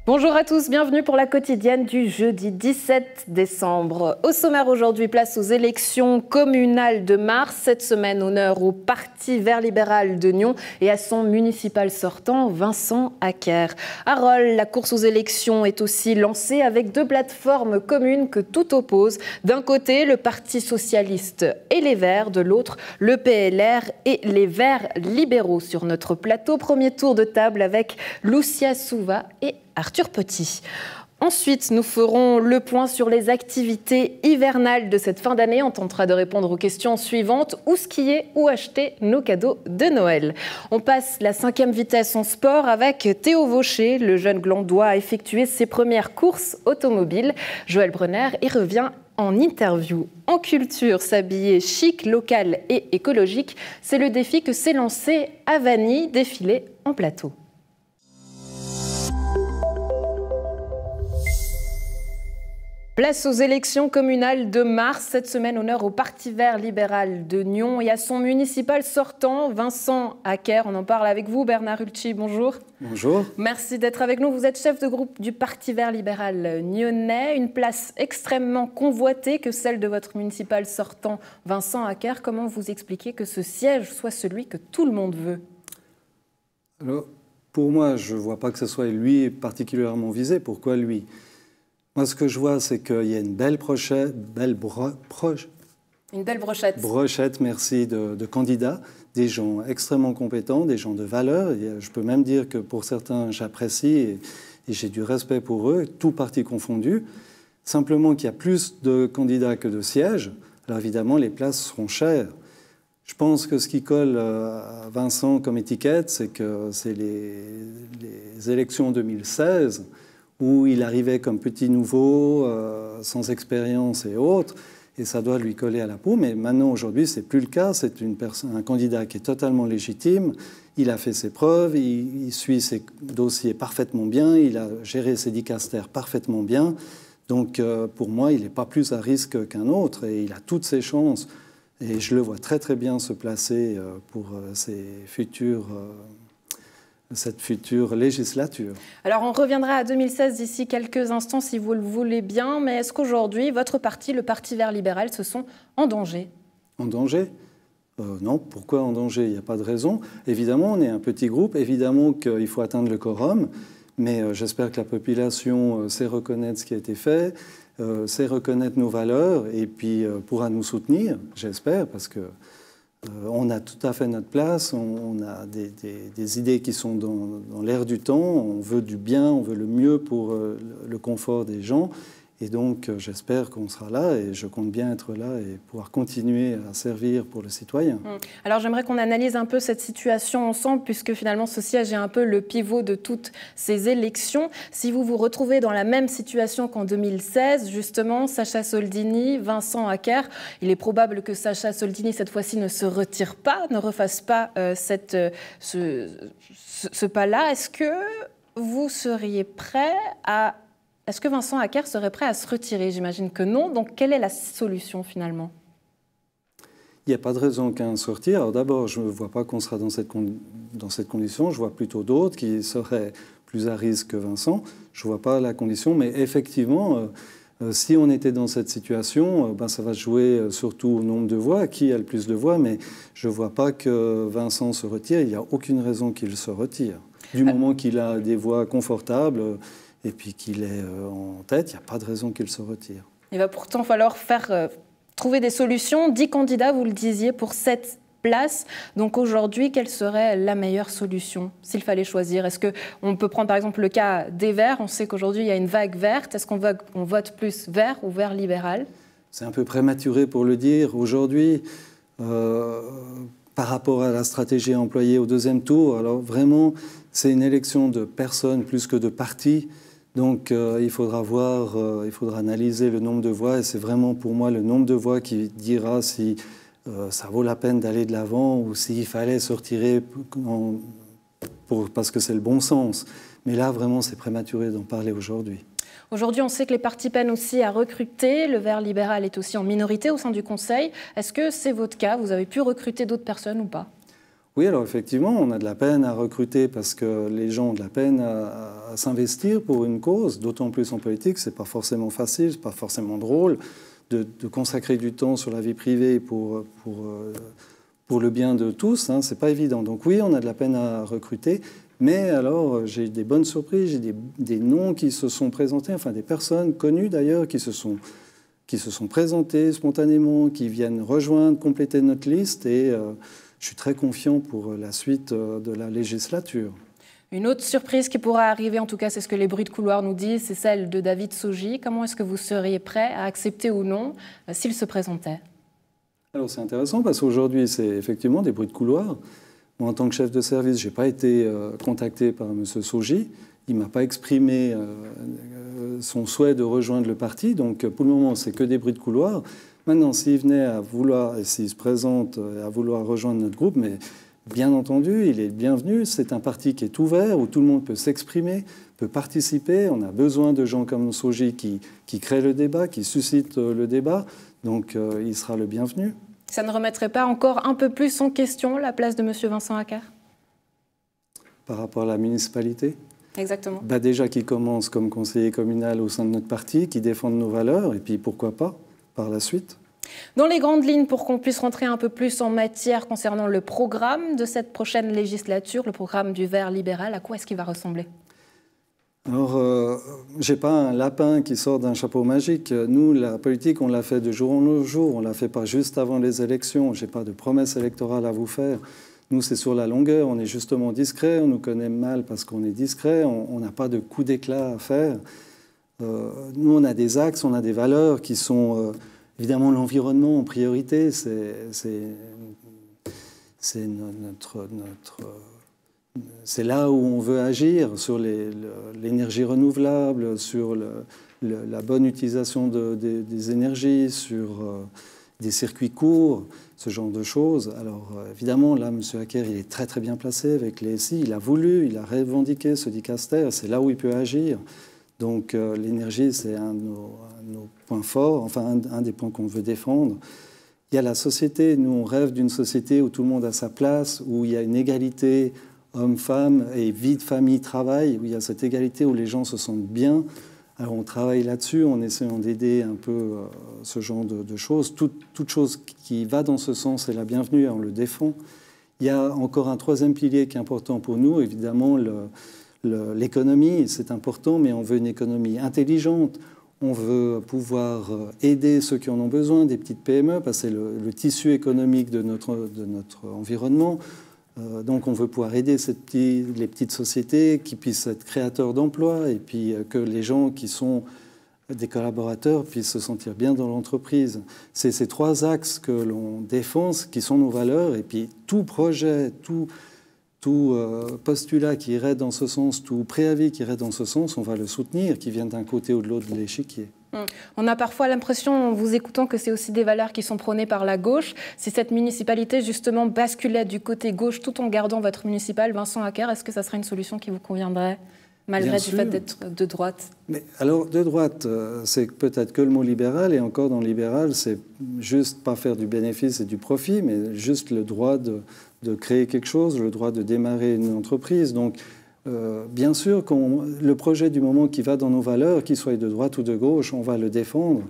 Bonjour à tous, bienvenue pour la quotidienne du jeudi 17 décembre. Au sommaire aujourd'hui, place aux élections communales de mars. Cette semaine, honneur au Parti vert libéral de Nyon et à son municipal sortant, Vincent Acker. À Rolle, la course aux élections est aussi lancée avec deux plateformes communes que tout oppose. D'un côté, le Parti socialiste et les Verts, de l'autre, le PLR et les Verts libéraux. Sur notre plateau, premier tour de table avec Lucia Souva et Arthur Petit. Ensuite, nous ferons le point sur les activités hivernales de cette fin d'année. On tentera de répondre aux questions suivantes. Où skier, où acheter nos cadeaux de Noël? On passe la 5e vitesse en sport avec Théo Vaucher. Le jeune Glandois a effectué ses premières courses automobiles. Joël Brunner y revient en interview. En culture, s'habiller chic, local et écologique, c'est le défi que s'est lancé Avani, défilé en plateau. Place aux élections communales de mars. Cette semaine, honneur au Parti vert libéral de Nyon et à son municipal sortant, Vincent Acker. On en parle avec vous, Bernard Hultchi. Bonjour. Bonjour. Merci d'être avec nous. Vous êtes chef de groupe du Parti vert libéral nyonnais. Une place extrêmement convoitée que celle de votre municipal sortant, Vincent Acker. Comment vous expliquez que ce siège soit celui que tout le monde veut? Alors, pour moi, je ne vois pas que ce soit lui particulièrement visé. Pourquoi lui? Moi, ce que je vois, c'est qu'il y a une belle brochette, merci, de candidats, des gens extrêmement compétents, des gens de valeur. Et je peux même dire que pour certains, j'apprécie et j'ai du respect pour eux, tout parti confondu. Simplement qu'il y a plus de candidats que de sièges. Alors évidemment, les places seront chères. Je pense que ce qui colle à Vincent comme étiquette, c'est que c'est les élections 2016 où il arrivait comme petit nouveau, sans expérience et autres, et ça doit lui coller à la peau. Mais maintenant, aujourd'hui, c'est plus le cas. C'est un candidat qui est totalement légitime. Il a fait ses preuves, il suit ses dossiers parfaitement bien, il a géré ses dicastères parfaitement bien. Donc, pour moi, il n'est pas plus à risque qu'un autre, et il a toutes ses chances. Et je le vois très très bien se placer pour cette future législature. Alors on reviendra à 2016 d'ici quelques instants si vous le voulez bien, mais est-ce qu'aujourd'hui votre parti, le Parti vert libéral, se sont en danger? En danger? Non, pourquoi en danger? Il n'y a pas de raison. Évidemment, on est un petit groupe, évidemment qu'il faut atteindre le quorum, mais j'espère que la population sait reconnaître ce qui a été fait, sait reconnaître nos valeurs et puis pourra nous soutenir, j'espère, parce que on a tout à fait notre place, on a des idées qui sont dans l'air du temps, on veut du bien, on veut le mieux pour le confort des gens. Et donc, j'espère qu'on sera là et je compte bien être là et pouvoir continuer à servir pour le citoyen. Alors, j'aimerais qu'on analyse un peu cette situation ensemble puisque finalement, ce siège est un peu le pivot de toutes ces élections. Si vous vous retrouvez dans la même situation qu'en 2016, justement, Sacha Soldini, Vincent Acker, il est probable que Sacha Soldini, cette fois-ci, ne se retire pas, ne refasse pas ce pas-là. Est-ce que vous seriez prêt à... Est-ce que Vincent Acker serait prêt à se retirer? J'imagine que non. Donc, quelle est la solution finalement? Il n'y a pas de raison qu'un sortir. Alors d'abord, je ne vois pas qu'on sera dans cette condition. Je vois plutôt d'autres qui seraient plus à risque que Vincent. Je ne vois pas la condition. Mais effectivement, si on était dans cette situation, ça va se jouer surtout au nombre de voix. Qui a le plus de voix? Mais je ne vois pas que Vincent se retire. Il n'y a aucune raison qu'il se retire. Du moment qu'il a des voix confortables... et puis qu'il est en tête, il n'y a pas de raison qu'il se retire. Il va pourtant falloir trouver des solutions. 10 candidats, vous le disiez, pour 7 places. Donc aujourd'hui, quelle serait la meilleure solution s'il fallait choisir? Est-ce qu'on peut prendre par exemple le cas des Verts? On sait qu'aujourd'hui, il y a une vague verte. Est-ce qu'on vote plus vert ou vert libéral? C'est un peu prématuré pour le dire. Aujourd'hui, par rapport à la stratégie employée au deuxième tour, alors vraiment, c'est une élection de personnes plus que de partis. Donc il faudra analyser le nombre de voix et c'est vraiment pour moi le nombre de voix qui dira si ça vaut la peine d'aller de l'avant ou s'il fallait se retirer parce que c'est le bon sens. Mais là, vraiment, c'est prématuré d'en parler aujourd'hui. Aujourd'hui, on sait que les partis peinent aussi à recruter. Le Vert libéral est aussi en minorité au sein du Conseil. Est-ce que c'est votre cas? Vous avez pu recruter d'autres personnes ou pas? Oui, alors effectivement, on a de la peine à recruter parce que les gens ont de la peine à s'investir pour une cause, d'autant plus en politique, c'est pas forcément facile, c'est pas forcément drôle de consacrer du temps sur la vie privée pour le bien de tous, hein, c'est pas évident. Donc oui, on a de la peine à recruter, mais alors j'ai eu des bonnes surprises, j'ai des noms qui se sont présentés, enfin des personnes connues d'ailleurs qui se sont présentées spontanément, qui viennent rejoindre, compléter notre liste et je suis très confiant pour la suite de la législature. Une autre surprise qui pourra arriver, en tout cas c'est ce que les bruits de couloir nous disent, c'est celle de David Soji. Comment est-ce que vous seriez prêt à accepter ou non s'il se présentait? Alors c'est intéressant parce qu'aujourd'hui c'est effectivement des bruits de couloir. Moi en tant que chef de service, je n'ai pas été contacté par M. Soji. Il ne m'a pas exprimé son souhait de rejoindre le parti. Donc pour le moment c'est que des bruits de couloir. Maintenant, s'il venait à vouloir, et s'il se présente à vouloir rejoindre notre groupe, mais bien entendu, il est bienvenu. C'est un parti qui est ouvert, où tout le monde peut s'exprimer, peut participer. On a besoin de gens comme Soji qui créent le débat, qui suscitent le débat. Donc, il sera le bienvenu. Ça ne remettrait pas encore un peu plus en question la place de M. Vincent Acker? Par rapport à la municipalité? Exactement. Déjà qu'il commence comme conseiller communal au sein de notre parti, qui défendent nos valeurs, et puis pourquoi pas par la suite. Dans les grandes lignes, pour qu'on puisse rentrer un peu plus en matière concernant le programme de cette prochaine législature, le programme du Vert libéral, à quoi est-ce qu'il va ressembler? Alors, je n'ai pas un lapin qui sort d'un chapeau magique. Nous, la politique, on l'a fait de jour en jour. On ne la fait pas juste avant les élections. Je n'ai pas de promesse électorale à vous faire. Nous, c'est sur la longueur. On est justement discret. On nous connaît mal parce qu'on est discret. On n'a pas de coup d'éclat à faire. Nous, on a des axes, on a des valeurs qui sont évidemment l'environnement en priorité. C'est là où on veut agir sur l'énergie renouvelable, sur la bonne utilisation des énergies, sur des circuits courts, ce genre de choses. Alors évidemment, là, M. Acker, il est très très bien placé avec les SI. Il a voulu, il a revendiqué ce dicaster. C'est là où il peut agir. Donc l'énergie, c'est un de nos points forts, enfin un des points qu'on veut défendre. Il y a la société. Nous, on rêve d'une société où tout le monde a sa place, où il y a une égalité homme-femme et vie de famille, travail, où il y a cette égalité, où les gens se sentent bien. Alors on travaille là-dessus en essayant d'aider un peu ce genre de choses. Toute chose qui va dans ce sens est la bienvenue et on le défend. Il y a encore un troisième pilier qui est important pour nous, évidemment, l'économie, c'est important, mais on veut une économie intelligente. On veut pouvoir aider ceux qui en ont besoin, des petites PME, parce que c'est le tissu économique de notre environnement. Donc on veut pouvoir aider les petites sociétés qui puissent être créateurs d'emplois et puis que les gens qui sont des collaborateurs puissent se sentir bien dans l'entreprise. C'est ces trois axes que l'on défend, qui sont nos valeurs, et puis tout projet, tout postulat qui irait dans ce sens, tout préavis qui irait dans ce sens, on va le soutenir, qui vienne d'un côté ou de l'autre de l'échiquier. On a parfois l'impression, en vous écoutant, que c'est aussi des valeurs qui sont prônées par la gauche. Si cette municipalité, justement, basculait du côté gauche tout en gardant votre municipal, Vincent Acker, est-ce que ça serait une solution qui vous conviendrait, malgré du fait d'être de droite? Mais alors, de droite, c'est peut-être que le mot libéral, et encore dans libéral, c'est juste pas faire du bénéfice et du profit, mais juste le droit de créer quelque chose, le droit de démarrer une entreprise. Donc, bien sûr, le projet du moment qui va dans nos valeurs, qu'il soit de droite ou de gauche, on va le défendre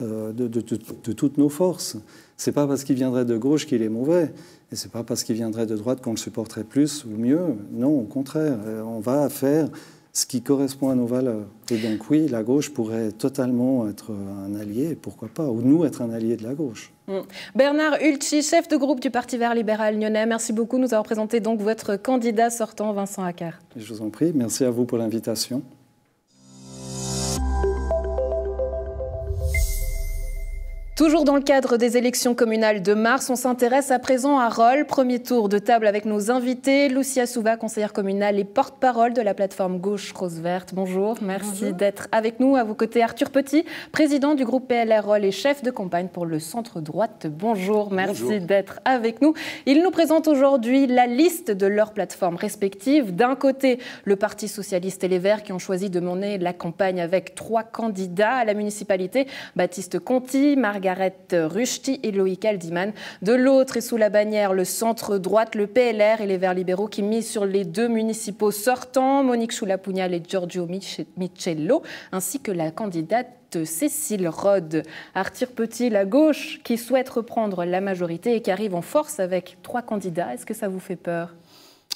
de toutes nos forces. C'est pas parce qu'il viendrait de gauche qu'il est mauvais, et c'est pas parce qu'il viendrait de droite qu'on le supporterait plus ou mieux. Non, au contraire, on va faire ce qui correspond à nos valeurs. Et donc oui, la gauche pourrait totalement être un allié, pourquoi pas, ou nous être un allié de la gauche. Bernard Hultchi, chef de groupe du Parti Vert libéral nyonnais, merci beaucoup de nous avoir présenté donc votre candidat sortant, Vincent Acker. Je vous en prie, merci à vous pour l'invitation. Toujours dans le cadre des élections communales de mars, on s'intéresse à présent à Rolle. Premier tour de table avec nos invités. Lucia Souva, conseillère communale et porte-parole de la plateforme Gauche Rose Verte. Bonjour, merci d'être avec nous. À vos côtés, Arthur Petit, président du groupe PLR Rolle et chef de campagne pour le centre droite. Bonjour, merci d'être avec nous. Ils nous présentent aujourd'hui la liste de leurs plateformes respectives. D'un côté, le Parti socialiste et les Verts qui ont choisi de mener la campagne avec 3 candidats à la municipalité. Baptiste Conti, Margaret Margaret Rusty et Loïc Aldiman. De l'autre et sous la bannière, le centre-droite, le PLR et les Verts libéraux qui misent sur les deux municipaux sortants, Monique Choula-Pugnal et Giorgio Michello, ainsi que la candidate Cécile Rode. Arthur Petit, la gauche qui souhaite reprendre la majorité et qui arrive en force avec 3 candidats. Est-ce que ça vous fait peur ?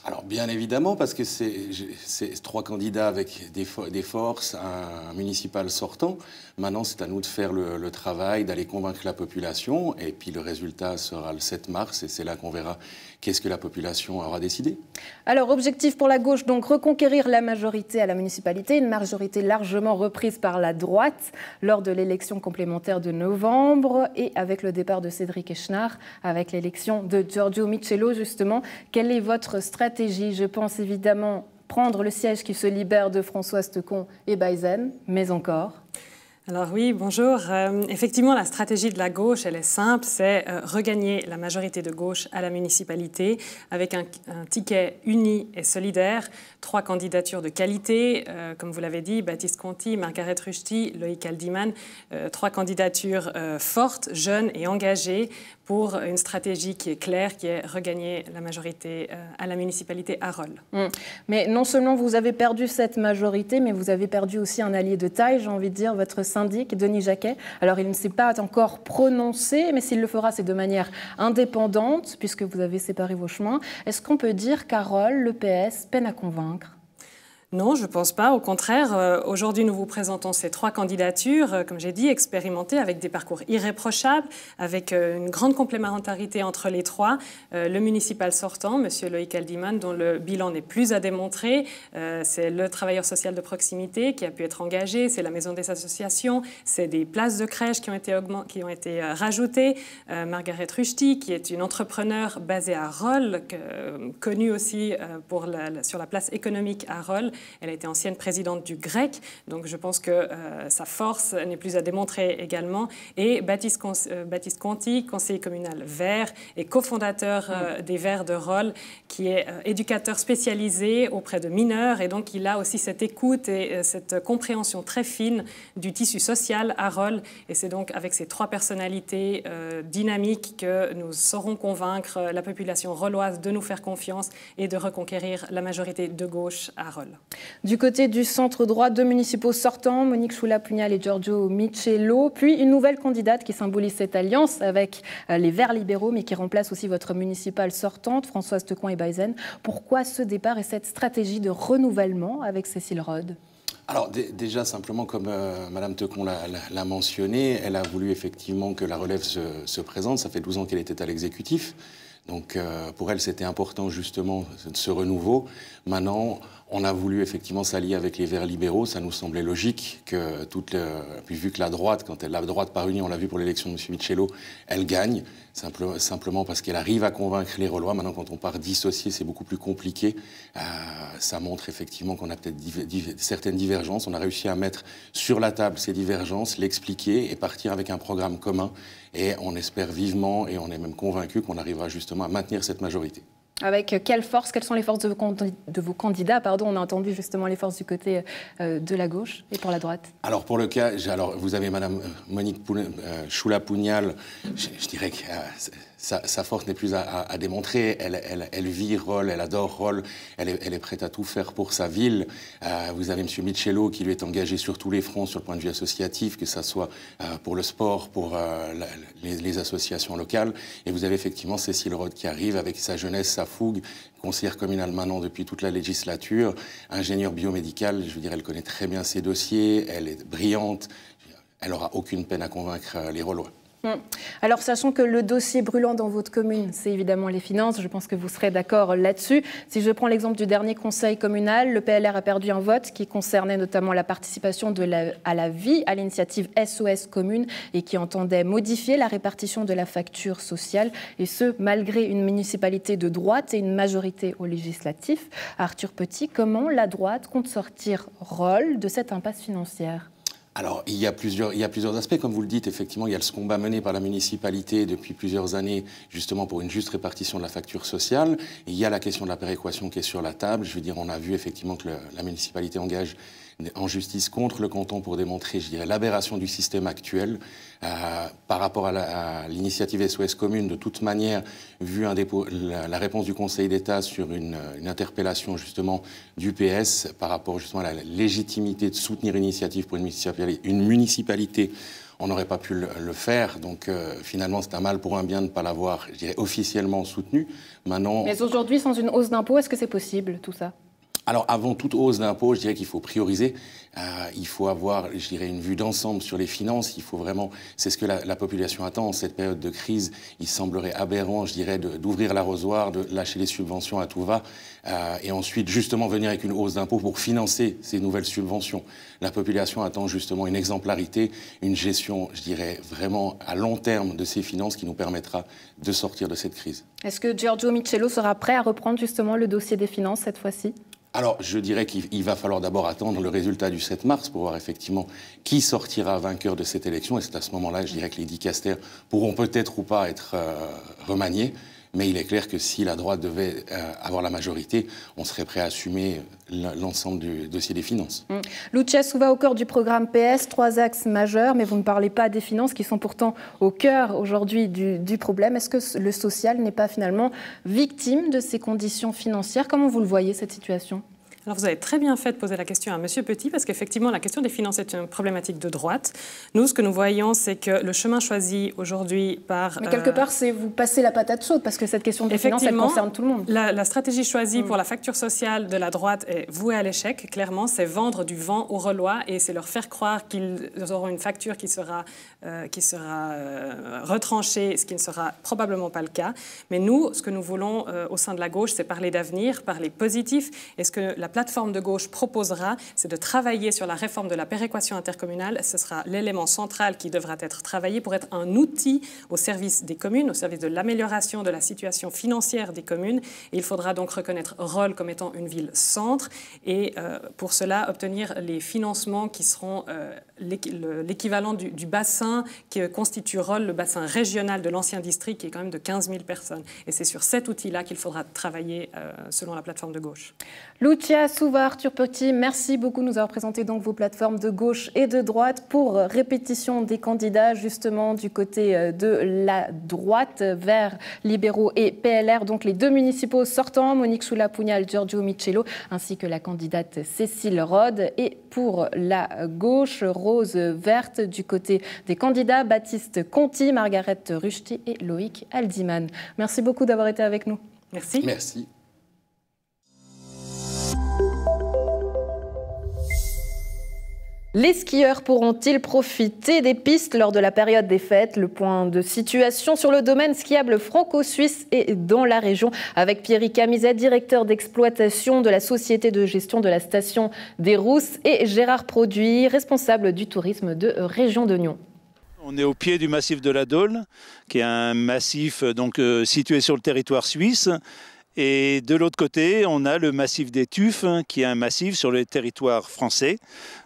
Alors bien évidemment, parce que c'est 3 candidats avec des forces, un municipal sortant. Maintenant, c'est à nous de faire le travail, d'aller convaincre la population. Et puis le résultat sera le 7 mars et c'est là qu'on verra qu'est-ce que la population aura décidé. Alors, objectif pour la gauche, donc reconquérir la majorité à la municipalité, une majorité largement reprise par la droite lors de l'élection complémentaire de novembre et avec le départ de Cédric Echenard, avec l'élection de Giorgio Michello, justement. Quelle est votre stratégie ? Je pense évidemment prendre le siège qui se libère de Françoise Tecon et Bayzen, mais encore... Alors oui, bonjour. Effectivement, la stratégie de la gauche, elle est simple, c'est regagner la majorité de gauche à la municipalité avec un ticket uni et solidaire, 3 candidatures de qualité, comme vous l'avez dit, Baptiste Conti, Margaret Rusty, Loïc Aldiman, 3 candidatures fortes, jeunes et engagées pour une stratégie qui est claire, qui est regagner la majorité à la municipalité à Rolle. Mais non seulement vous avez perdu cette majorité, mais vous avez perdu aussi un allié de taille, j'ai envie de dire, votre syndic, Denis Jacquet. Alors, il ne s'est pas encore prononcé, mais s'il le fera, c'est de manière indépendante, puisque vous avez séparé vos chemins. Est-ce qu'on peut dire qu'à Rolle, le PS peine à convaincre ? Non, je ne pense pas. Au contraire, aujourd'hui, nous vous présentons ces 3 candidatures, comme j'ai dit, expérimentées, avec des parcours irréprochables, avec une grande complémentarité entre les 3. Le municipal sortant, M. Loïc Aldiman, dont le bilan n'est plus à démontrer. C'est le travailleur social de proximité qui a pu être engagé. C'est la maison des associations. C'est des places de crèche qui ont été rajoutées. Margaret Rusty, qui est une entrepreneure basée à Rolle, connue aussi sur la place économique à Rolle. Elle a été ancienne présidente du GREC, donc je pense que sa force n'est plus à démontrer également. Et Baptiste Conti, conseiller communal Vert et cofondateur des Verts de Rolle, qui est éducateur spécialisé auprès de mineurs. Et donc, il a aussi cette écoute et cette compréhension très fine du tissu social à Rolle. Et c'est donc avec ces 3 personnalités dynamiques que nous saurons convaincre la population rolloise de nous faire confiance et de reconquérir la majorité de gauche à Rolle. Du côté du centre droit, 2 municipaux sortants, Monique Choula-Pugnal et Giorgio Michello, puis une nouvelle candidate qui symbolise cette alliance avec les Verts libéraux, mais qui remplace aussi votre municipale sortante, Françoise Tecon et Bayzen. Pourquoi ce départ et cette stratégie de renouvellement avec Cécile Rode ? Alors déjà, simplement, comme Mme Tecon l'a mentionné, elle a voulu effectivement que la relève se présente. Ça fait 12 ans qu'elle était à l'exécutif. Donc pour elle, c'était important justement ce renouveau. Maintenant, on a voulu effectivement s'allier avec les Verts libéraux. Ça nous semblait logique que puis vu que la droite, quand la droite par unie, on l'a vu pour l'élection de M. Michello, elle gagne, simplement parce qu'elle arrive à convaincre les Rollois. Maintenant, quand on part dissocier, c'est beaucoup plus compliqué. Ça montre effectivement qu'on a peut-être certaines divergences. On a réussi à mettre sur la table ces divergences, l'expliquer et partir avec un programme commun. Et on espère vivement, et on est même convaincu qu'on arrivera justement à maintenir cette majorité. Avec quelle force ? Quelles sont les forces de vos candidats ? On a entendu justement les forces du côté de la gauche et pour la droite. Alors pour le cas, vous avez Mme Monique Choula-Pugnal, je dirais que sa force n'est plus à démontrer. Elle vit Rolle, elle adore Rolle, elle est prête à tout faire pour sa ville. Vous avez M. Michello qui lui est engagé sur tous les fronts sur le point de vue associatif, que ce soit pour le sport, pour les associations locales. Et vous avez effectivement Cécile Rode qui arrive avec sa jeunesse, sa fougue, conseillère communale maintenant depuis toute la législature, ingénieure biomédicale, je veux dire, elle connaît très bien ses dossiers, elle est brillante, elle n'aura aucune peine à convaincre les Rollois. Alors, sachant que le dossier brûlant dans votre commune, c'est évidemment les finances, je pense que vous serez d'accord là-dessus. Si je prends l'exemple du dernier conseil communal, le PLR a perdu un vote qui concernait notamment la participation à la vie à l'initiative SOS Commune et qui entendait modifier la répartition de la facture sociale, et ce, malgré une municipalité de droite et une majorité au législatif. Arthur Petit, comment la droite compte sortir Rolle de cette impasse financière ? Alors, il y a plusieurs aspects. Comme vous le dites, effectivement, il y a ce combat mené par la municipalité depuis plusieurs années, justement pour une juste répartition de la facture sociale. Et il y a la question de la péréquation qui est sur la table. Je veux dire, on a vu effectivement que la municipalité engage en justice contre le canton pour démontrer, je dirais, l'aberration du système actuel. Par rapport à l'initiative SOS Commune, de toute manière, vu la réponse du Conseil d'État sur une interpellation justement du PS par rapport justement à la légitimité de soutenir une initiative pour une municipalité, on n'aurait pas pu le faire. Donc finalement, c'est un mal pour un bien de ne pas l'avoir, je dirais, officiellement soutenu. Maintenant, mais aujourd'hui, sans une hausse d'impôts, est-ce que c'est possible tout ça ? Alors, avant toute hausse d'impôts, je dirais qu'il faut prioriser. Il faut avoir, je dirais, une vue d'ensemble sur les finances. Il faut vraiment, c'est ce que la population attend en cette période de crise. Il semblerait aberrant, je dirais, d'ouvrir l'arrosoir, de lâcher les subventions à tout va, et ensuite justement venir avec une hausse d'impôts pour financer ces nouvelles subventions. La population attend justement une exemplarité, une gestion, je dirais, vraiment à long terme de ces finances qui nous permettra de sortir de cette crise. Est-ce que Giorgio Michello sera prêt à reprendre justement le dossier des finances cette fois-ci ? Alors, je dirais qu'il va falloir d'abord attendre le résultat du 7 mars pour voir effectivement qui sortira vainqueur de cette élection. Et c'est à ce moment-là, je dirais que les dicastères pourront peut-être ou pas être remaniés. Mais il est clair que si la droite devait avoir la majorité, on serait prêt à assumer l'ensemble du dossier des finances. Lucia Suva, au cœur du programme PS, 3 axes majeurs, mais vous ne parlez pas des finances qui sont pourtant au cœur aujourd'hui du problème. Est-ce que le social n'est pas finalement victime de ces conditions financières ? Comment vous le voyez, cette situation ? Alors vous avez très bien fait de poser la question à M. Petit, parce qu'effectivement, la question des finances est une problématique de droite. Nous, ce que nous voyons, c'est que le chemin choisi aujourd'hui par... Mais quelque part, c'est vous passer la patate chaude, parce que cette question des finances, elle concerne tout le monde. La stratégie choisie pour la facture sociale de la droite est vouée à l'échec. Clairement, c'est vendre du vent aux Relois, et c'est leur faire croire qu'ils auront une facture qui sera retranchée, ce qui ne sera probablement pas le cas. Mais nous, ce que nous voulons au sein de la gauche, c'est parler d'avenir, parler positif. Et ce que la plateforme de gauche proposera, c'est de travailler sur la réforme de la péréquation intercommunale. Ce sera l'élément central qui devra être travaillé pour être un outil au service des communes, au service de l'amélioration de la situation financière des communes. Et il faudra donc reconnaître Rolle comme étant une ville-centre et pour cela obtenir les financements qui seront l'équivalent du bassin qui constitue Rolle, le bassin régional de l'ancien district qui est quand même de 15 000 personnes. Et c'est sur cet outil-là qu'il faudra travailler selon la plateforme de gauche. Lucia Suva, Arthur Petit, merci beaucoup de nous avoir présenté donc vos plateformes de gauche et de droite. Pour répétition des candidats justement du côté de la droite vers libéraux et PLR, donc les 2 municipaux sortants, Monique Soula-Pugnal, Giorgio Michello, ainsi que la candidate Cécile Rode. Et pour la gauche, rose verte du côté des candidats, Baptiste Conti, Margaret Ruchti et Loïc Aldiman. Merci beaucoup d'avoir été avec nous. Merci. Merci. Les skieurs pourront-ils profiter des pistes lors de la période des fêtes ? Le point de situation sur le domaine skiable franco-suisse et dans la région avec Pierrick Camizet, directeur d'exploitation de la société de gestion de la station des Rousses, et Gérard Produit, responsable du tourisme de Région de Nyon. On est au pied du massif de la Dôle, qui est un massif situé sur le territoire suisse. Et de l'autre côté, on a le massif des Tuffes, qui est un massif sur le territoire français.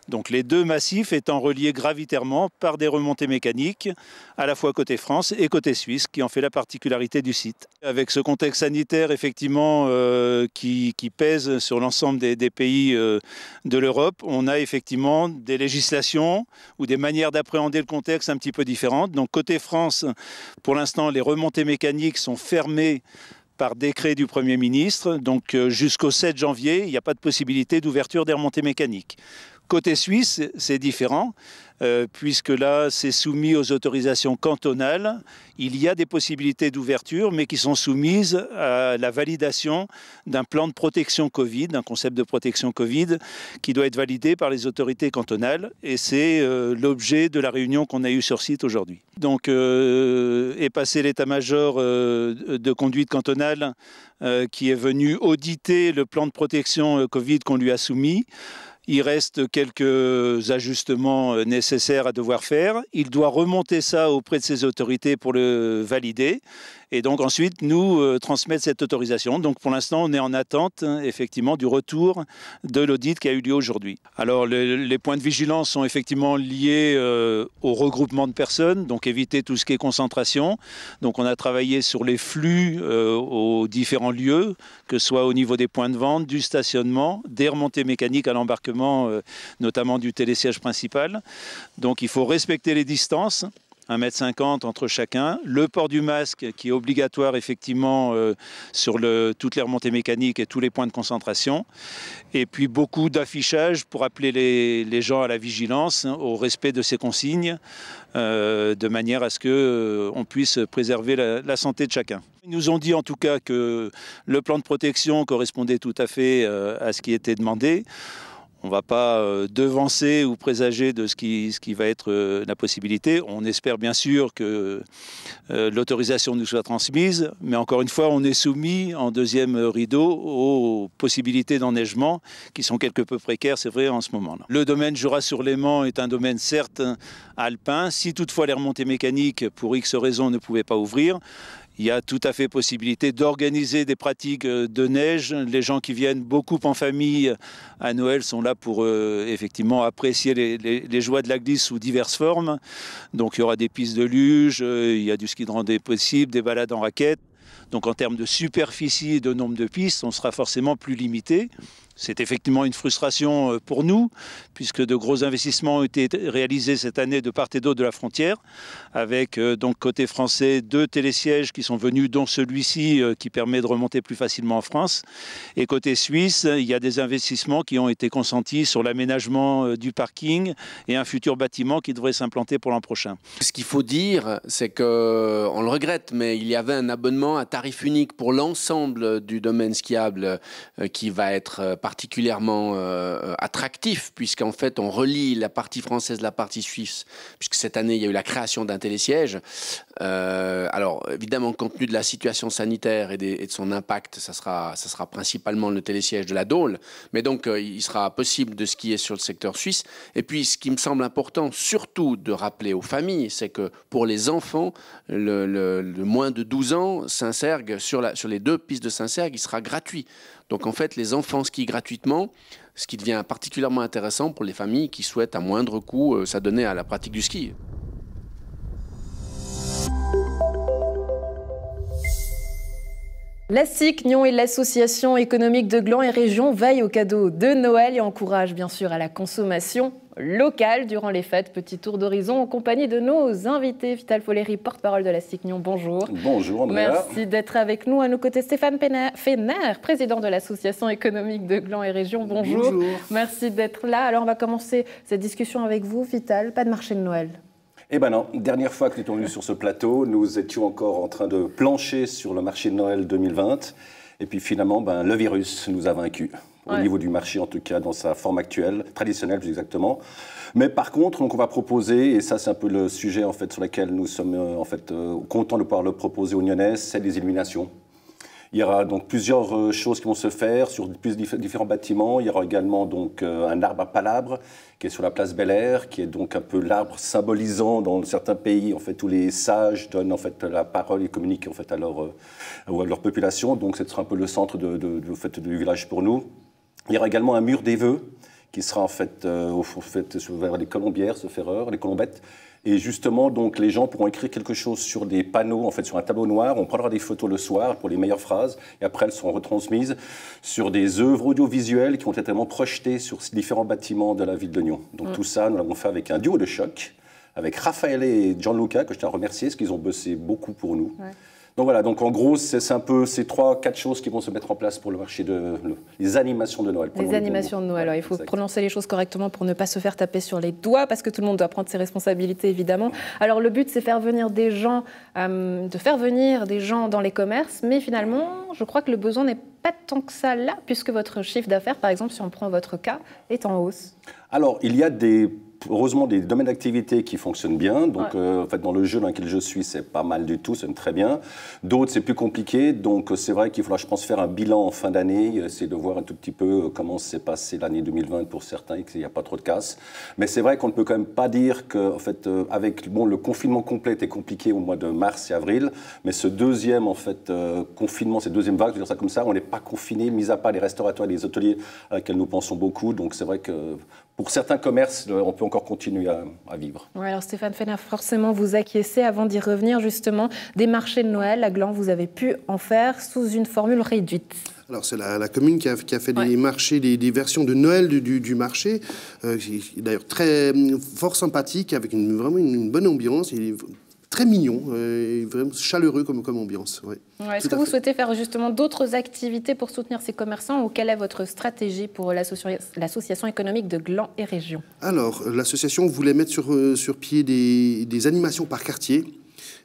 Donc les 2 massifs étant reliés gravitairement par des remontées mécaniques, à la fois côté France et côté Suisse, qui en fait la particularité du site. Avec ce contexte sanitaire, effectivement, qui pèse sur l'ensemble des pays de l'Europe, on a effectivement des législations ou des manières d'appréhender le contexte un petit peu différentes. Donc côté France, pour l'instant, les remontées mécaniques sont fermées par décret du Premier ministre. Donc jusqu'au 7 janvier, il n'y a pas de possibilité d'ouverture des remontées mécaniques. Côté suisse, c'est différent, puisque là, c'est soumis aux autorisations cantonales. Il y a des possibilités d'ouverture, mais qui sont soumises à la validation d'un plan de protection Covid, d'un concept de protection Covid, qui doit être validé par les autorités cantonales. Et c'est l'objet de la réunion qu'on a eue sur site aujourd'hui. Donc, est passé l'état-major de conduite cantonale qui est venu auditer le plan de protection Covid qu'on lui a soumis. Il reste quelques ajustements nécessaires à devoir faire. Il doit remonter ça auprès de ses autorités pour le valider. et donc ensuite nous transmettre cette autorisation. Donc pour l'instant, on est en attente effectivement du retour de l'audit qui a eu lieu aujourd'hui. Alors les points de vigilance sont effectivement liés au regroupement de personnes, donc éviter tout ce qui est concentration. Donc on a travaillé sur les flux aux différents lieux, que ce soit au niveau des points de vente, du stationnement, des remontées mécaniques à l'embarquement, notamment du télésiège principal. Donc il faut respecter les distances. 1,50 m entre chacun, le port du masque qui est obligatoire effectivement sur toutes les remontées mécaniques et tous les points de concentration, et puis beaucoup d'affichage pour appeler les gens à la vigilance, au respect de ces consignes, de manière à ce qu'on puisse préserver la santé de chacun. Ils nous ont dit en tout cas que le plan de protection correspondait tout à fait à ce qui était demandé. On ne va pas devancer ou présager de ce qui va être la possibilité. On espère bien sûr que l'autorisation nous soit transmise, mais encore une fois, on est soumis en deuxième rideau aux possibilités d'enneigement qui sont quelque peu précaires, c'est vrai, en ce moment-là. Le domaine Jura-sur-Léman est un domaine certes alpin. Si toutefois les remontées mécaniques, pour X raisons, ne pouvaient pas ouvrir, il y a tout à fait possibilité d'organiser des pratiques de neige. Les gens qui viennent beaucoup en famille à Noël sont là pour effectivement apprécier les joies de la glisse sous diverses formes. Donc il y aura des pistes de luge, il y a du ski de randonnée possible, des balades en raquettes. Donc en termes de superficie et de nombre de pistes, on sera forcément plus limité. C'est effectivement une frustration pour nous, puisque de gros investissements ont été réalisés cette année de part et d'autre de la frontière, avec donc côté français 2 télésièges qui sont venus, dont celui-ci qui permet de remonter plus facilement en France. Et côté suisse, il y a des investissements qui ont été consentis sur l'aménagement du parking et un futur bâtiment qui devrait s'implanter pour l'an prochain. Ce qu'il faut dire, c'est qu'on le regrette, mais il y avait un abonnement à tarif unique pour l'ensemble du domaine skiable qui va être particulièrement attractif, puisqu'en fait on relie la partie française, la partie suisse, puisque cette année il y a eu la création d'un télésiège. Alors évidemment, compte tenu de la situation sanitaire et de son impact, ça sera principalement le télésiège de la Dôle, mais donc il sera possible de skier sur le secteur suisse. Et puis ce qui me semble important surtout de rappeler aux familles, c'est que pour les enfants, le moins de 12 ans, Saint-Sergue, sur les 2 pistes de Saint-Sergue, il sera gratuit. Donc en fait, les enfants skient gratuitement, ce qui devient particulièrement intéressant pour les familles qui souhaitent à moindre coût s'adonner à la pratique du ski. La SIC Nyon et l'Association économique de Gland et Région veillent aux cadeaux de Noël et encouragent bien sûr à la consommation locale durant les fêtes. Petit tour d'horizon en compagnie de nos invités. Vital Follery, porte-parole de la SIC Nyon, bonjour. Bonjour Andrea. Merci d'être avec nous. À nos côtés, Stéphane Fener, président de l'Association économique de Gland et Région, bonjour. Bonjour. Merci d'être là. Alors on va commencer cette discussion avec vous, Vital. Pas de marché de Noël? Eh ben non, dernière fois que nous étions venus sur ce plateau, nous étions encore en train de plancher sur le marché de Noël 2020. Et puis finalement, le virus nous a vaincus. Au niveau du marché, en tout cas dans sa forme actuelle, traditionnelle plus exactement. Mais par contre, donc on va proposer, et ça c'est un peu le sujet en fait sur lequel nous sommes contents de pouvoir le proposer aux Nyonnais, c'est des illuminations. Il y aura donc plusieurs choses qui vont se faire sur différents bâtiments. Il y aura également donc un arbre à palabres qui est sur la place Bel-Air, qui est donc un peu l'arbre symbolisant dans certains pays en fait où les sages donnent en fait la parole et communiquent en fait à leur population. Donc ce sera un peu le centre du village pour nous. Il y aura également un mur des vœux qui sera en fait vers les colombières, sauf erreur, les colombettes. Et justement, donc, les gens pourront écrire quelque chose sur des panneaux, en fait, sur un tableau noir. On prendra des photos le soir pour les meilleures phrases. Et après, elles seront retransmises sur des œuvres audiovisuelles qui vont être tellement projetées sur différents bâtiments de la ville de Nyon. Donc, tout ça, nous l'avons fait avec un duo de choc, avec Raphaël et Gianluca, que je tiens à remercier, parce qu'ils ont bossé beaucoup pour nous. Ouais. Donc voilà, donc en gros, c'est un peu ces 3-4 choses qui vont se mettre en place pour le marché les animations de Noël. Les animations de Noël, il faut prononcer les choses correctement pour ne pas se faire taper sur les doigts, parce que tout le monde doit prendre ses responsabilités, évidemment. Alors le but, c'est de faire venir des gens dans les commerces, mais finalement, je crois que le besoin n'est pas tant que ça là, puisque votre chiffre d'affaires, par exemple, si on prend votre cas, est en hausse. Alors, il y a des heureusement des domaines d'activité qui fonctionnent bien. Donc, en fait, dans le jeu dans lequel je suis, c'est pas mal du tout, c'est très bien. D'autres, c'est plus compliqué. Donc, c'est vrai qu'il faudra, je pense, faire un bilan en fin d'année, essayer de voir un tout petit peu comment s'est passé l'année 2020 pour certains et qu'il n'y a pas trop de casse. Mais c'est vrai qu'on ne peut quand même pas dire que, en fait, avec le confinement complet était compliqué au mois de mars et avril, mais ce deuxième, en fait, confinement, cette deuxième vague, je veux dire ça comme ça, on n'est pas confiné, mis à part les restaurateurs et les hôteliers à laquelle nous pensons beaucoup. Donc, c'est vrai que pour certains commerces, on peut encore continuer à vivre. Ouais, alors Stéphane Pfenner, forcément vous acquiescez. Avant d'y revenir justement, des marchés de Noël à Gland, vous avez pu en faire sous une formule réduite. Alors c'est la commune qui a fait des marchés, des versions de Noël du marché, d'ailleurs très fort sympathique, avec vraiment une bonne ambiance. Très mignon, et vraiment chaleureux comme ambiance. Ouais. Est-ce que vous souhaitez faire justement d'autres activités pour soutenir ces commerçants ou quelle est votre stratégie pour l'association économique de Gland et Région? Alors, l'association voulait mettre sur pied des animations par quartier,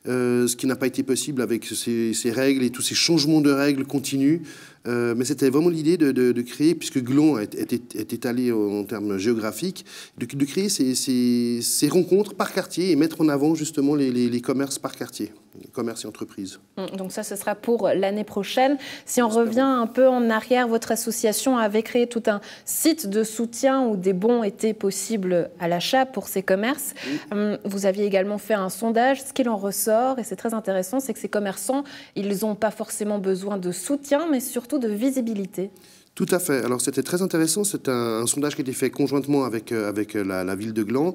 ce qui n'a pas été possible avec ces règles et tous ces changements de règles continus. Mais c'était vraiment l'idée de créer, puisque Gland est étalé en termes géographiques, de créer ces rencontres par quartier et mettre en avant justement les commerces par quartier, les commerces et entreprises. Donc ça, ce sera pour l'année prochaine. Si on revient un peu en arrière, votre association avait créé tout un site de soutien où des bons étaient possibles à l'achat pour ces commerces. Vous aviez également fait un sondage. Ce qu'il en ressort, et c'est très intéressant, c'est que ces commerçants, ils n'ont pas forcément besoin de soutien, mais surtout de visibilité. Tout à fait. Alors c'était très intéressant. C'est un sondage qui a été fait conjointement avec la ville de Gland.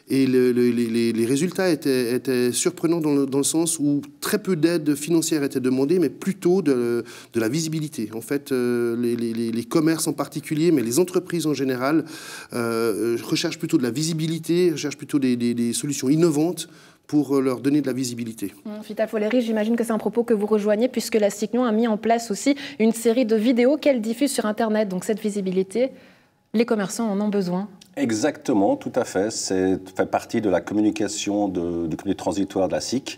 Et les résultats étaient surprenants dans le sens où très peu d'aide financière était demandée, mais plutôt de la visibilité. En fait, les commerces en particulier, mais les entreprises en général, recherchent plutôt de la visibilité, recherchent plutôt des solutions innovantes pour leur donner de la visibilité. Vital Follery, j'imagine que c'est un propos que vous rejoignez, puisque la Cicnion a mis en place aussi une série de vidéos qu'elle diffuse sur Internet. Donc cette visibilité, les commerçants en ont besoin. Exactement, tout à fait. C'est fait partie de la communication du comité transitoire de la SIC.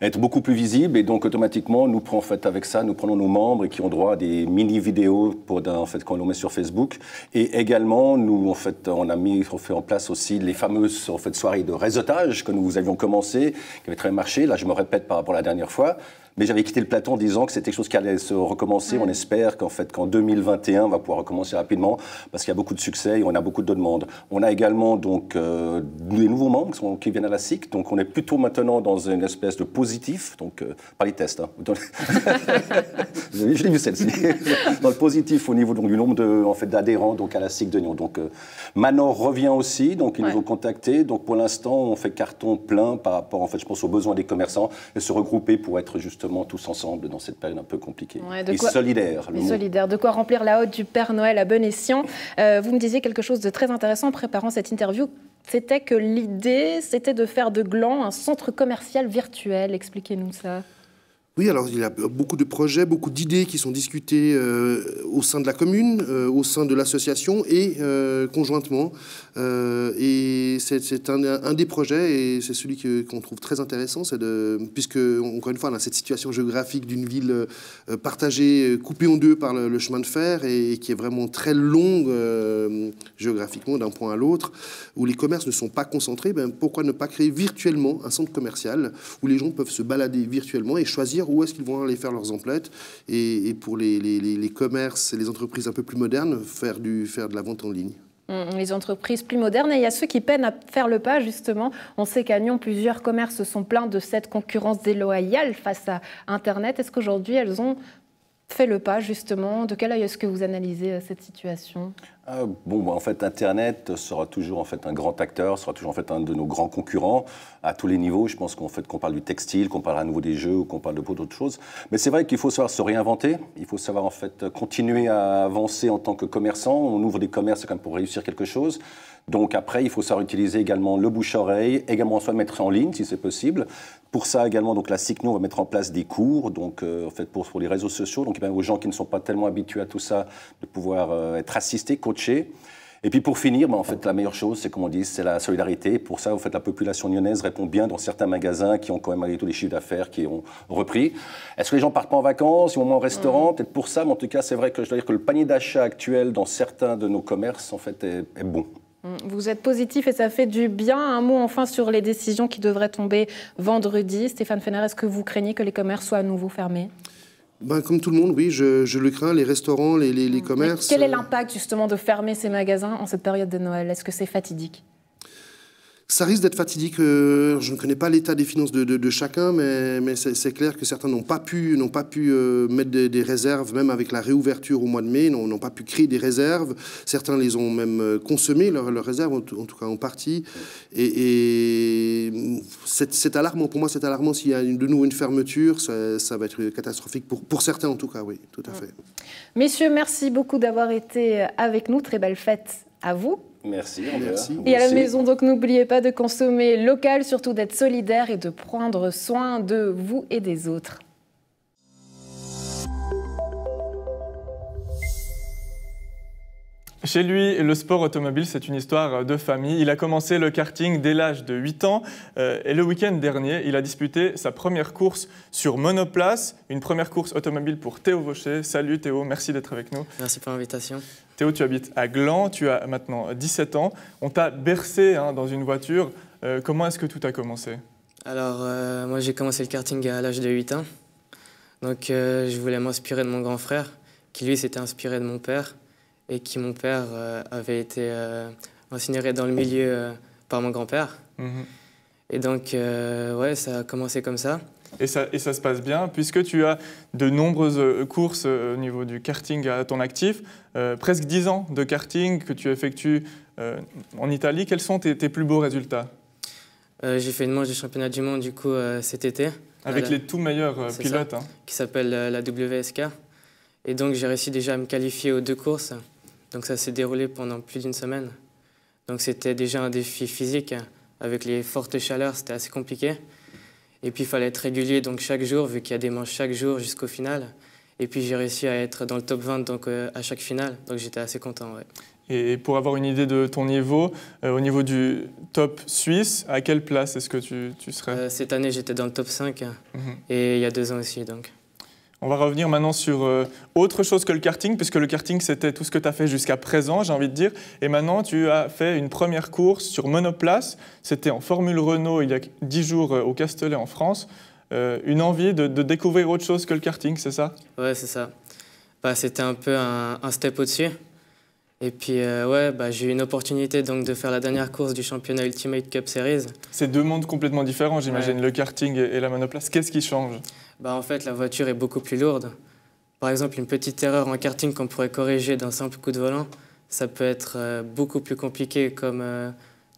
Être beaucoup plus visible et donc automatiquement nous prenons en fait avec ça nous prenons nos membres qui ont droit à des mini vidéos en fait quand on les met sur Facebook et également nous en fait on fait en place aussi les fameuses en fait soirées de réseautage que nous avions commencé qui avaient très marché. Là je me répète par rapport à la dernière fois. Mais j'avais quitté le plateau en disant que c'était quelque chose qui allait se recommencer. On espère qu'en 2021, on va pouvoir recommencer rapidement parce qu'il y a beaucoup de succès et on a beaucoup de demandes. On a également donc des nouveaux membres qui viennent à la SIC. Donc on est plutôt maintenant dans une espèce de positif, donc pas les tests. Hein. Je l'ai vu celle-ci. Dans le positif au niveau donc, du nombre d'adhérents donc à la SIC de Nyon. Donc Manor revient aussi, donc ils nous ont contactés. Donc pour l'instant, on fait carton plein par rapport, en fait, je pense aux besoins des commerçants et se regrouper pour être justement tous ensemble dans cette période un peu compliquée. Et solidaire. Et solidaire. De quoi remplir la hotte du Père Noël à bon escient. Vous me disiez quelque chose de très intéressant en préparant cette interview. C'était que l'idée, c'était de faire de Gland un centre commercial virtuel. Expliquez-nous ça. Oui, alors il y a beaucoup de projets, beaucoup d'idées qui sont discutées au sein de la commune, au sein de l'association et conjointement. Et c'est un des projets et c'est celui qu'on trouve très intéressant, puisque, encore une fois, on a cette situation géographique d'une ville partagée, coupée en deux par le chemin de fer et qui est vraiment très longue géographiquement d'un point à l'autre, où les commerces ne sont pas concentrés. Pourquoi ne pas créer virtuellement un centre commercial où les gens peuvent se balader virtuellement et choisir où est-ce qu'ils vont aller faire leurs emplettes et pour les commerces et les entreprises un peu plus modernes, faire de la vente en ligne. Les entreprises plus modernes, et il y a ceux qui peinent à faire le pas, justement. On sait qu'à Nyon, plusieurs commerces sont pleins de cette concurrence déloyale face à Internet. Est-ce qu'aujourd'hui, elles ont fait le pas, justement? De quel œil est-ce que vous analysez cette situation? En fait, Internet sera toujours en fait un grand acteur, sera toujours en fait un de nos grands concurrents à tous les niveaux. Je pense qu'on parle du textile, qu'on parle à nouveau des jeux ou qu'on parle de beaucoup d'autres choses. Mais c'est vrai qu'il faut savoir se réinventer. Il faut savoir en fait continuer à avancer en tant que commerçant. On ouvre des commerces quand même pour réussir quelque chose. Donc après, il faut savoir utiliser également le bouche-oreille, également soit mettre en ligne si c'est possible. Pour ça également, donc la Cicnion va mettre en place des cours, donc en fait pour les réseaux sociaux, donc aux gens qui ne sont pas tellement habitués à tout ça, de pouvoir être assistés, coachés. Et puis pour finir, en fait, la meilleure chose, c'est comme on dit, c'est la solidarité. Pour ça, en fait, la population lyonnaise répond bien dans certains magasins qui ont quand même malgré tout les chiffres d'affaires qui ont repris. Est-ce que les gens partent pas en vacances, ils vont moins au restaurant? Peut-être pour ça, mais en tout cas, c'est vrai que je dois dire que le panier d'achat actuel dans certains de nos commerces, en fait, est bon. Vous êtes positif et ça fait du bien. Un mot enfin sur les décisions qui devraient tomber vendredi. Stéphane Fenner, est-ce que vous craignez que les commerces soient à nouveau fermés? Comme tout le monde, oui, je le crains, les restaurants, les commerces. Quel est l'impact justement de fermer ces magasins en cette période de Noël? Est-ce que c'est fatidique? Ça risque d'être fatidique. Je ne connais pas l'état des finances de chacun, mais c'est clair que certains n'ont pas pu mettre des réserves, même avec la réouverture au mois de mai, n'ont pas pu créer des réserves. Certains les ont même consommées, leurs réserves, en tout cas en partie. Et c'est alarmant. Pour moi, c'est alarmant. S'il y a de nouveau une fermeture, ça va être catastrophique. Pour certains, en tout cas, oui, tout à fait. Messieurs, merci beaucoup d'avoir été avec nous. Très belle fête à vous. Merci. Et à la maison, donc n'oubliez pas de consommer local, surtout d'être solidaire et de prendre soin de vous et des autres. Chez lui, le sport automobile, c'est une histoire de famille. Il a commencé le karting dès l'âge de 8 ans et le week-end dernier, il a disputé sa première course sur monoplace, une première course automobile pour Théo Vaucher. Salut Théo, merci d'être avec nous. Merci pour l'invitation. Théo, tu habites à Gland, tu as maintenant 17 ans. On t'a bercé dans une voiture. Comment est-ce que tout a commencé? Alors, moi j'ai commencé le karting à l'âge de 8 ans. Donc je voulais m'inspirer de mon grand frère, qui lui s'était inspiré de mon père. Et qui, mon père, avait été incinéré dans le milieu par mon grand-père. Et donc, ouais, ça a commencé comme ça. Et ça se passe bien, puisque tu as de nombreuses courses au niveau du karting à ton actif, presque 10 ans de karting que tu effectues en Italie. Quels sont tes plus beaux résultats? J'ai fait une manche du championnat du monde, du coup, cet été. Avec les tout meilleurs pilotes. Qui s'appelle la WSK. Et donc, j'ai réussi déjà à me qualifier aux 2 courses. Donc ça s'est déroulé pendant plus d'une semaine. Donc c'était déjà un défi physique. Avec les fortes chaleurs, c'était assez compliqué. Et puis il fallait être régulier donc chaque jour, vu qu'il y a des manches chaque jour jusqu'au final. Et puis j'ai réussi à être dans le top 20 donc, à chaque finale. Donc j'étais assez content. Ouais. Et pour avoir une idée de ton niveau, au niveau du top suisse, à quelle place est-ce que tu serais? Cette année, j'étais dans le top 5. Et il y a 2 ans aussi. Donc. On va revenir maintenant sur autre chose que le karting, puisque le karting, c'était tout ce que tu as fait jusqu'à présent, j'ai envie de dire. Et maintenant, tu as fait une première course sur monoplace. C'était en Formule Renault il y a 10 jours au Castellet, en France. Une envie de découvrir autre chose que le karting, c'est ça? Ouais, c'est ça. C'était un peu un step au-dessus. Et puis, ouais, j'ai eu une opportunité donc, de faire la dernière course du championnat Ultimate Cup Series. C'est 2 mondes complètement différents, j'imagine, ouais. Le karting et la monoplace. Qu'est-ce qui change? En fait, la voiture est beaucoup plus lourde. Par exemple, une petite erreur en karting qu'on pourrait corriger d'un simple coup de volant, ça peut être beaucoup plus compliqué, comme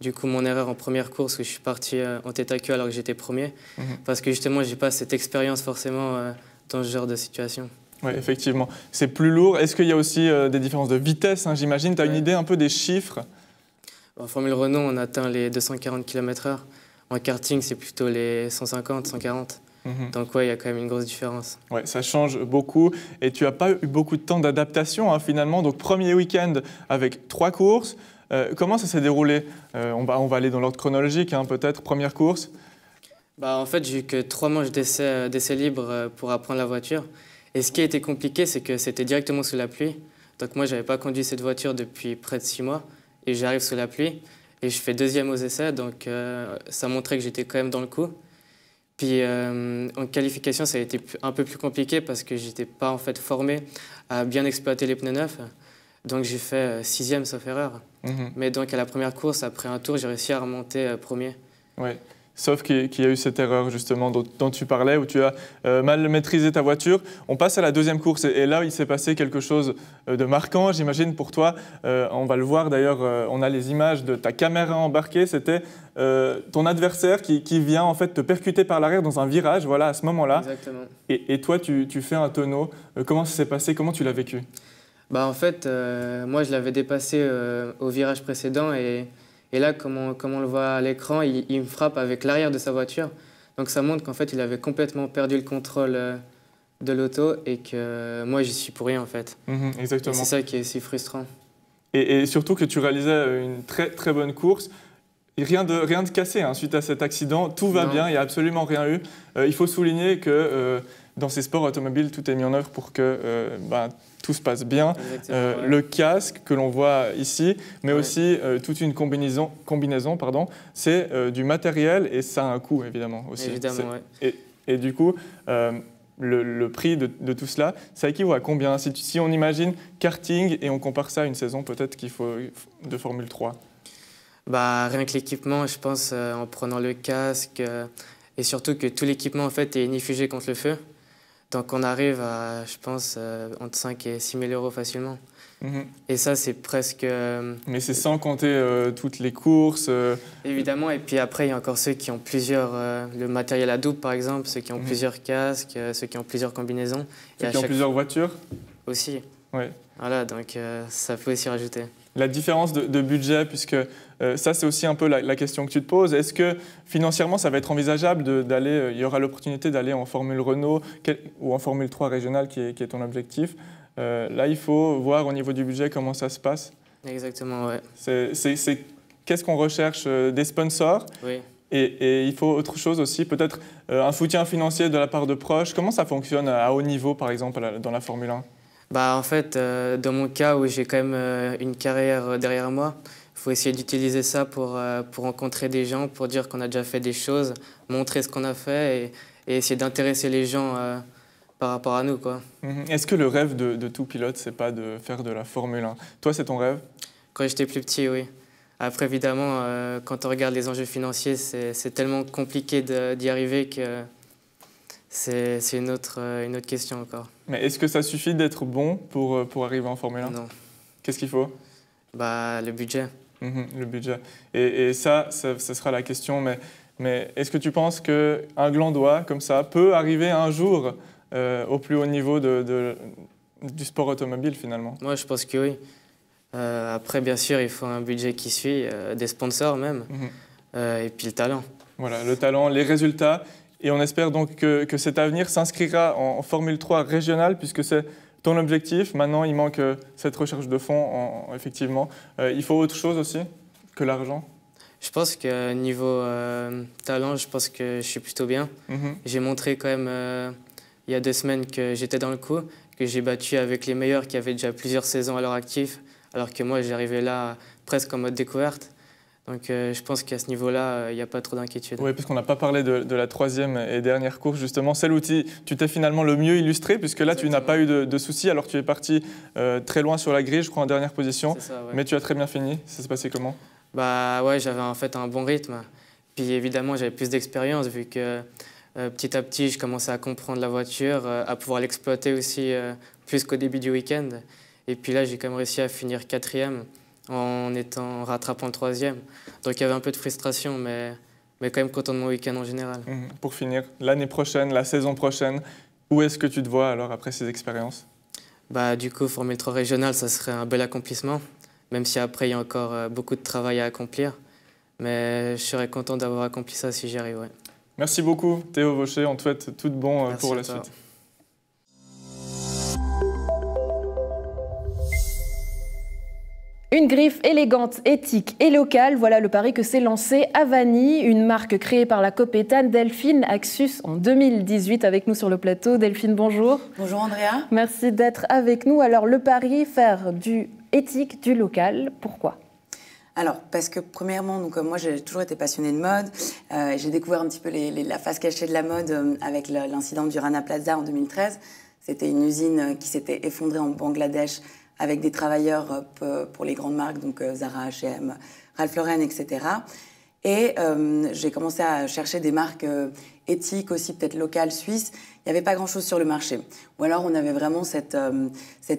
du coup mon erreur en première course où je suis parti en tête à queue alors que j'étais premier. Parce que justement, je n'ai pas cette expérience forcément dans ce genre de situation. Oui, effectivement. C'est plus lourd. Est-ce qu'il y a aussi des différences de vitesse, j'imagine? Tu as une idée un peu des chiffres? En Formule Renault, on atteint les 240 km/h. En karting, c'est plutôt les 150, 140. Donc ouais, il y a quand même une grosse différence. Ouais, ça change beaucoup. Et tu n'as pas eu beaucoup de temps d'adaptation finalement. Donc premier week-end avec 3 courses. Comment ça s'est déroulé? On va aller dans l'ordre chronologique, peut-être. Première course. En fait, j'ai eu que 3 manches d'essai libre pour apprendre la voiture. Et ce qui a été compliqué, c'est que c'était directement sous la pluie. Donc moi, je n'avais pas conduit cette voiture depuis près de 6 mois. Et j'arrive sous la pluie. Et je fais 2e aux essais. Donc ça montrait que j'étais quand même dans le coup. Puis en qualification, ça a été un peu plus compliqué parce que je n'étais pas en fait formé à bien exploiter les pneus neufs. Donc j'ai fait 6e sauf erreur. Mais donc à la première course, après un tour, j'ai réussi à remonter premier. Ouais. Sauf qu'il y a eu cette erreur justement dont tu parlais, où tu as mal maîtrisé ta voiture. On passe à la 2e course et là, il s'est passé quelque chose de marquant, j'imagine, pour toi. On va le voir d'ailleurs, on a les images de ta caméra embarquée. C'était ton adversaire qui vient en fait te percuter par l'arrière dans un virage, voilà, à ce moment-là. Exactement. Et toi, tu fais un tonneau. Comment ça s'est passé? Comment tu l'as vécu? En fait, moi, je l'avais dépassé au virage précédent et là, comme on le voit à l'écran, il me frappe avec l'arrière de sa voiture. Donc ça montre qu'en fait, il avait complètement perdu le contrôle de l'auto et que moi, j'y suis pour rien en fait. Exactement. C'est ça qui est si frustrant. Et surtout que tu réalisais une très très bonne course. Et rien de cassé suite à cet accident. Tout va bien, il n'y a absolument rien eu. Il faut souligner que dans ces sports automobiles, tout est mis en œuvre pour que tout se passe bien. Le casque que l'on voit ici, mais aussi toute une combinaison c'est du matériel et ça a un coût évidemment aussi. Évidemment, et du coup, le prix de tout cela, ça équivaut à combien si on imagine karting et on compare ça à une saison peut-être qu'il faut de Formule 3? Rien que l'équipement, je pense, en prenant le casque, et surtout que tout l'équipement en fait, est inifugé contre le feu. Donc on arrive à, je pense, entre 5 et 6 000 € facilement. Et ça, c'est presque... Mais c'est sans compter toutes les courses Évidemment, et puis après, il y a encore ceux qui ont plusieurs... le matériel à double, par exemple, ceux qui ont plusieurs casques, ceux qui ont plusieurs combinaisons. Ceux qui ont plusieurs voitures aussi. Oui. Voilà, donc ça peut aussi rajouter. La différence de budget, puisque ça, c'est aussi un peu la question que tu te poses. Est-ce que financièrement, ça va être envisageable d'aller, il y aura l'opportunité d'aller en Formule Renault ou en Formule 3 régionale, qui est ton objectif? Là, il faut voir au niveau du budget comment ça se passe. Exactement, ouais. Qu'est-ce qu'on recherche? Des sponsors? Oui. Et il faut autre chose aussi, peut-être un soutien financier de la part de proches. Comment ça fonctionne à haut niveau, par exemple, dans la Formule 1? En fait, dans mon cas où j'ai quand même une carrière derrière moi, il faut essayer d'utiliser ça pour rencontrer des gens, pour dire qu'on a déjà fait des choses, montrer ce qu'on a fait et essayer d'intéresser les gens par rapport à nous, quoi. Est-ce que le rêve de tout pilote, c'est pas de faire de la Formule 1? Toi, c'est ton rêve? Quand j'étais plus petit, oui. Après, évidemment, quand on regarde les enjeux financiers, c'est tellement compliqué d'y arriver que c'est une autre question encore. Mais est-ce que ça suffit d'être bon pour arriver en Formule 1? Non. Qu'est-ce qu'il faut? Le budget. Le budget. Et ça sera la question. Mais est-ce que tu penses qu'un Glandois, comme ça, peut arriver un jour au plus haut niveau du sport automobile, finalement? Moi, je pense que oui. Après, bien sûr, il faut un budget qui suit, des sponsors même, et puis le talent. Voilà, le talent, les résultats. Et on espère donc que cet avenir s'inscrira en Formule 3 régionale, puisque c'est ton objectif. Maintenant, il manque cette recherche de fonds, effectivement. Il faut autre chose aussi que l'argent? Je pense que niveau talent, je pense que je suis plutôt bien. J'ai montré quand même, il y a 2 semaines, que j'étais dans le coup, que j'ai battu avec les meilleurs qui avaient déjà plusieurs saisons à leur actif, alors que moi, j'arrivais là presque en mode découverte. Donc je pense qu'à ce niveau-là, il n'y a pas trop d'inquiétude. Oui, parce qu'on n'a pas parlé de la 3e et dernière course, justement, celle où tu t'es finalement le mieux illustré, puisque là, tu n'as pas eu de soucis, alors tu es parti très loin sur la grille, je crois, en dernière position. Ça, ouais. Mais tu as très bien fini. Ça s'est passé comment? Ouais, j'avais en fait un bon rythme. Puis évidemment, j'avais plus d'expérience, vu que petit à petit, je commençais à comprendre la voiture, à pouvoir l'exploiter aussi plus qu'au début du week-end. Et puis là, j'ai quand même réussi à finir 4e. En rattrapant le 3e. Donc il y avait un peu de frustration, mais quand même content de mon week-end en général. Pour finir, l'année prochaine, la saison prochaine, où est-ce que tu te vois alors après ces expériences? Du coup, Formule 3 régionale, ça serait un bel accomplissement, même si après il y a encore beaucoup de travail à accomplir. Mais je serais content d'avoir accompli ça si j'y arrive. Ouais. Merci beaucoup Théo Vaucher, on te souhaite tout de bon pour la suite. Une griffe élégante, éthique et locale, voilà le pari que s'est lancé Avani, une marque créée par la copétane Delphine Axus en 2018. Avec nous sur le plateau. Delphine, bonjour. Bonjour Andrea. Merci d'être avec nous. Alors le pari, faire du éthique, du local, pourquoi ? Alors, parce que premièrement, moi j'ai toujours été passionnée de mode. J'ai découvert un petit peu la face cachée de la mode avec l'incident du Rana Plaza en 2013. C'était une usine qui s'était effondrée en Bangladesh avec des travailleurs pour les grandes marques, donc Zara, H&M, Ralph Lauren, etc. Et j'ai commencé à chercher des marques éthiques aussi, peut-être locales, suisses. Il n'y avait pas grand-chose sur le marché. Ou alors on avait vraiment cette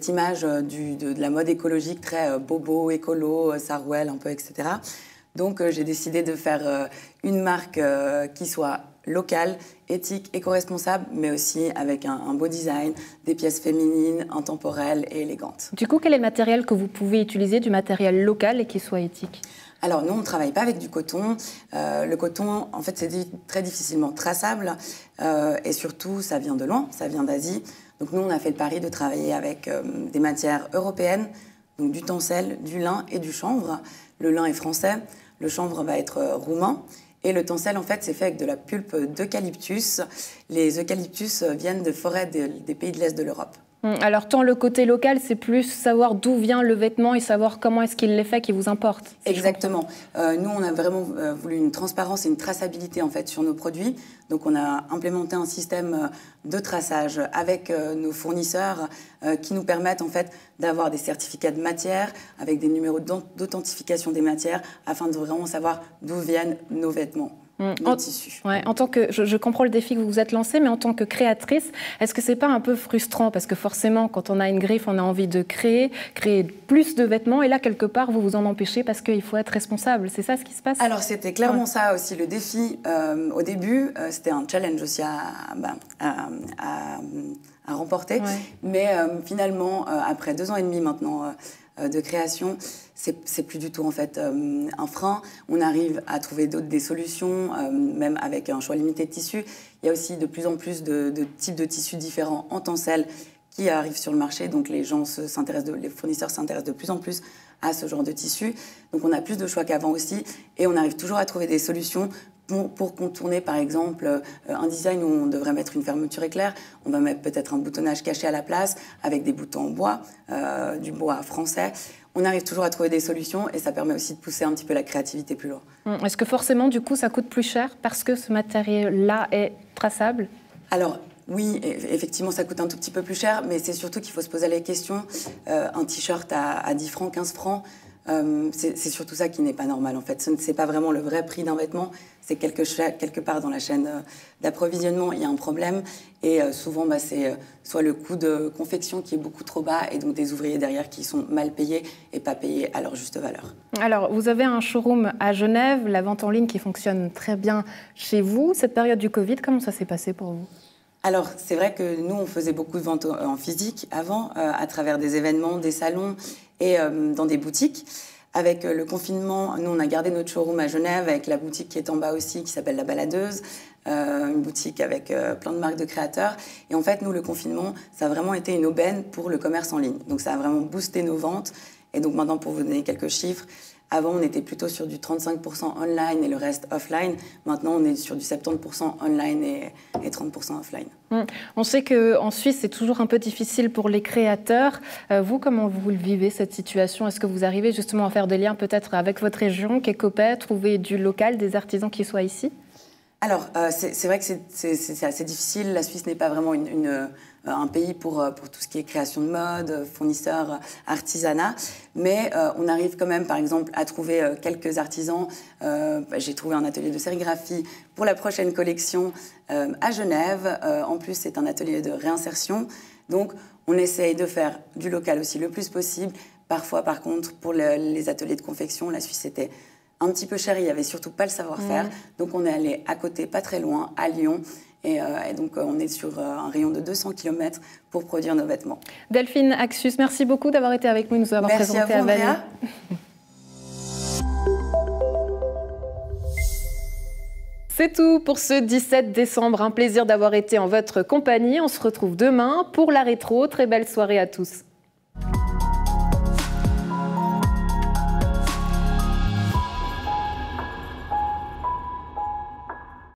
image de la mode écologique très bobo, écolo, Sarwell un peu, etc. Donc j'ai décidé de faire une marque qui soit locale, éthique, éco-responsable, mais aussi avec un beau design, des pièces féminines, intemporelles et élégantes. Du coup, quel est le matériel que vous pouvez utiliser, du matériel local et qui soit éthique ? Alors nous, on ne travaille pas avec du coton. Le coton, en fait, c'est très difficilement traçable et surtout, ça vient de loin, ça vient d'Asie. Donc nous, on a fait le pari de travailler avec des matières européennes, donc du tencel, du lin et du chanvre. Le lin est français, le chanvre va être roumain. Et le tencel, en fait, c'est fait avec de la pulpe d'eucalyptus. Les eucalyptus viennent de forêts des pays de l'Est de l'Europe. Alors, tant le côté local, c'est plus savoir d'où vient le vêtement et savoir comment est-ce qu'il l'est fait qui vous importe. Si exactement. Nous, on a vraiment voulu une transparence et une traçabilité en fait sur nos produits. Donc, on a implémenté un système de traçage avec nos fournisseurs qui nous permettent en fait d'avoir des certificats de matière avec des numéros d'authentification des matières afin de vraiment savoir d'où viennent nos vêtements. En tant que, je comprends le défi que vous vous êtes lancé, mais en tant que créatrice, est-ce que c'est pas un peu frustrant? Parce que forcément, quand on a une griffe, on a envie de créer plus de vêtements, et là, quelque part, vous vous en empêchez parce qu'il faut être responsable. C'est ça ce qui se passe? Alors, c'était clairement ça aussi le défi. Au début, c'était un challenge aussi à remporter. Mais finalement, après 2 ans et demi maintenant de création, c'est plus du tout en fait un frein. On arrive à trouver des solutions, même avec un choix limité de tissus. Il y a aussi de plus en plus de types de tissus différents en tencel qui arrivent sur le marché. Donc les fournisseurs s'intéressent de plus en plus à ce genre de tissu. Donc on a plus de choix qu'avant aussi, et on arrive toujours à trouver des solutions pour contourner, par exemple, un design où on devrait mettre une fermeture éclair. On va mettre peut-être un boutonnage caché à la place avec des boutons en bois, du bois français. On arrive toujours à trouver des solutions et ça permet aussi de pousser un petit peu la créativité plus loin. Est-ce que forcément, du coup, ça coûte plus cher parce que ce matériel-là est traçable? Alors, oui, effectivement, ça coûte un tout petit peu plus cher, mais c'est surtout qu'il faut se poser la question. Un t-shirt à 10 francs, 15 francs, c'est surtout ça qui n'est pas normal en fait. Ce n'est pas vraiment le vrai prix d'un vêtement, c'est quelque part dans la chaîne d'approvisionnement, il y a un problème. Et souvent, c'est soit le coût de confection qui est beaucoup trop bas et donc des ouvriers derrière qui sont mal payés et pas payés à leur juste valeur. Alors, vous avez un showroom à Genève, la vente en ligne qui fonctionne très bien chez vous. Cette période du Covid, comment ça s'est passé pour vous? Alors, c'est vrai que nous, on faisait beaucoup de ventes en physique avant, à travers des événements, des salons et dans des boutiques. Avec le confinement, nous, on a gardé notre showroom à Genève avec la boutique qui est en bas aussi, qui s'appelle La Baladeuse, une boutique avec plein de marques de créateurs. Et en fait, nous, le confinement, ça a vraiment été une aubaine pour le commerce en ligne. Donc, ça a vraiment boosté nos ventes. Et donc, maintenant, pour vous donner quelques chiffres, avant, on était plutôt sur du 35% online et le reste offline. Maintenant, on est sur du 70% online et 30% offline. On sait qu'en Suisse, c'est toujours un peu difficile pour les créateurs. Vous, comment vous le vivez, cette situation? Est-ce que vous arrivez justement à faire des liens peut-être avec votre région, Kekopet, trouver du local, des artisans qui soient ici? Alors, c'est vrai que c'est assez difficile. La Suisse n'est pas vraiment un pays pour tout ce qui est création de mode, fournisseurs, artisanat. Mais on arrive quand même, par exemple, à trouver quelques artisans. J'ai trouvé un atelier de sérigraphie pour la prochaine collection à Genève. En plus, c'est un atelier de réinsertion. Donc, on essaye de faire du local aussi le plus possible. Parfois, par contre, pour les ateliers de confection, la Suisse était un petit peu cher, il n'y avait surtout pas le savoir-faire. Donc on est allé à côté, pas très loin, à Lyon. Et donc on est sur un rayon de 200 km pour produire nos vêtements. Delphine Axus, merci beaucoup d'avoir été avec nous, nous avoir présenté à Vanille. C'est tout pour ce 17 décembre. Un plaisir d'avoir été en votre compagnie. On se retrouve demain pour la rétro. Très belle soirée à tous.